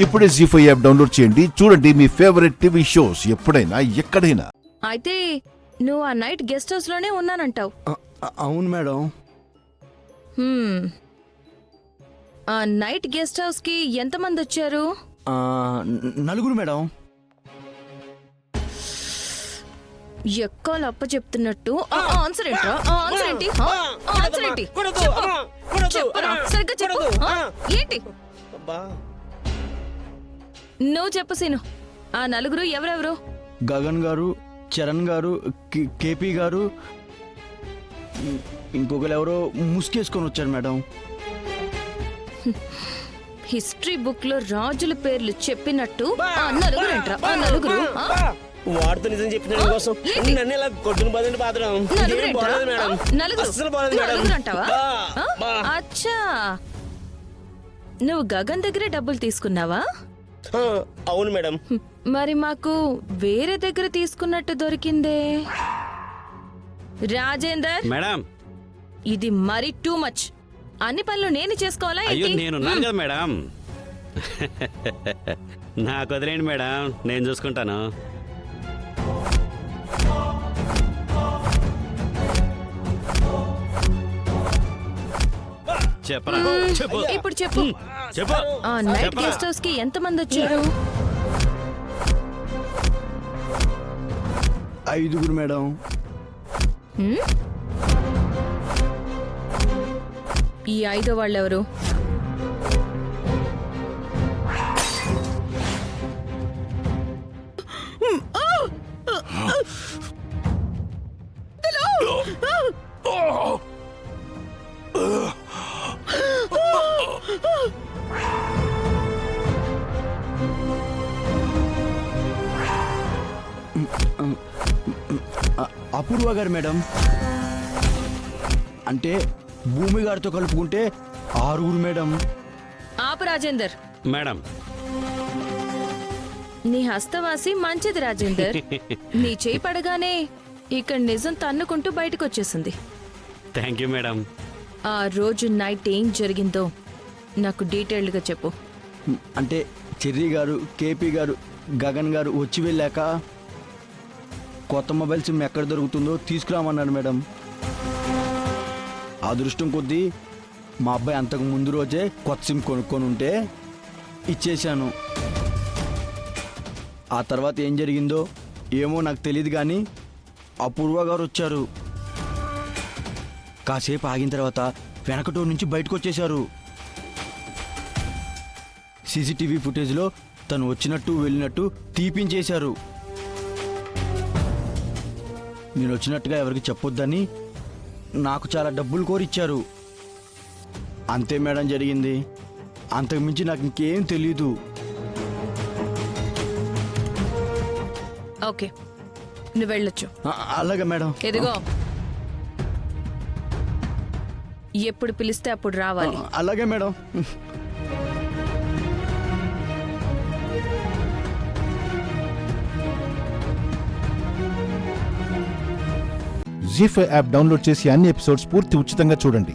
ఇప్పుడే జీ5 app download చేయండి. చూడండి మీ ఫేవరెట్ టీవీ షోస్ ఎప్పుడైనా ఎక్కడైనా. అయితే నువ్వు ఆ నైట్ గెస్ట్ హౌస్ లోనే ఉన్నానంటావు. అవును మేడం. ఆ నైట్ గెస్ట్ హౌస్ కి ఎంతమంది వచ్చారు? నలుగురు మేడం. ఎక్కాలు అప్ప చెప్తున్నట్టు ఆన్సర్ ఏంట్రా? ఆన్సర్ ఏంటి? ఆన్సర్ ఏంటి? చెప్పురా, సరిగ్గా చెప్పు. ఏంటి నువ్వు చెప్పు సీను. ఆ నలుగురు ఎవరెవరు? గగన్ గారు, చరణ్ గారు, కేపీ గారు, ఇంకొకరు ఎవరో ముసుకేసుకొని వచ్చారు మేడం. హిస్టరీ బుక్ లో రాజుల పేర్లు చెప్పినట్టు ఆ నలుగురు ఏంట్రా? ఆ నలుగురు వాడితో నిజం చెప్పిన కోసం నన్ను ఇలా కొట్టుకుని పదండి పాత్రం నలుగురు అంటావా? అచ్చా, నువ్వు గగన్ దగ్గరే డబ్బులు తీసుకున్నావా? అవును మేడం. మరి మాకు వేరే దగ్గర తీసుకున్నట్టు దొరికిందే. రాజేందర్ మేడం, ఇది మరి టూ మచ్. అన్ని పనులు నేను చేసుకోవాలా? అయ్యో నేనున్నాను కదా మేడం. నాకు వదిలేండి మేడం, నేను చూసుకుంటాను. చెప్పరా? చెప్పు. ఇప్పుడు చెప్పు. చెప్పు. ఆ నైట్ గెస్ట్ హౌస్ కి ఎంతమంది వచ్చారు? 5 మేడం. ఈ 5వ వాళ్ళెవరు? అపూర్వ గారు మేడం. అంటే భూమి గారితో కలుపుకుంటే 6 మేడం. ఆపు రాజేందర్. మేడం, నీ హస్తవాసి మంచిది రాజేందర్. నీ చేయి పడగానే ఇక్కడ నిజం తన్నుకుంటూ బయటకు వచ్చేసింది. Thank you madam. ఆ రోజు నైట్ ఏం జరిగిందో నాకు డీటెయిల్డ్గా చెప్పు. అంటే చెర్రీ గారు, కేపీ గారు, గగన్ గారు వచ్చి వెళ్ళాక కొత్త మొబైల్ సిమ్ ఎక్కడ దొరుకుతుందో తీసుకురామన్నారు మేడం. అదృష్టం కొద్దీ మా అబ్బాయి అంతకు ముందు రోజే కొత్త సిమ్ కొనుక్కొని ఉంటే ఇచ్చేశాను. ఆ తర్వాత ఏం జరిగిందో ఏమో నాకు తెలియదు, కానీ అపూర్వ గారు వచ్చారు. కాసేపు ఆగిన తర్వాత వెనకటో నుంచి బయటకు వచ్చేశారు. సీసీటీవీ ఫుటేజ్లో తను వచ్చినట్టు వెళ్ళినట్టు తీపించేశారు. నేను వచ్చినట్టుగా ఎవరికి చెప్పొద్దని నాకు చాలా డబ్బులు కోరిచ్చారు. అంతే మేడం జరిగింది. అంతకుమించి నాకు ఇంకేం తెలీదు. ఓకే, నువ్వు వెళ్ళొచ్చు. అలాగే మేడం. ఎదిగో, ఎప్పుడు పిలిస్తే అప్పుడు రావాలి. అలాగే మేడం. జీ5 యాప్ డౌన్లోడ్ చేసి అన్ని ఎపిసోడ్స్ పూర్తి ఉచితంగా చూడండి.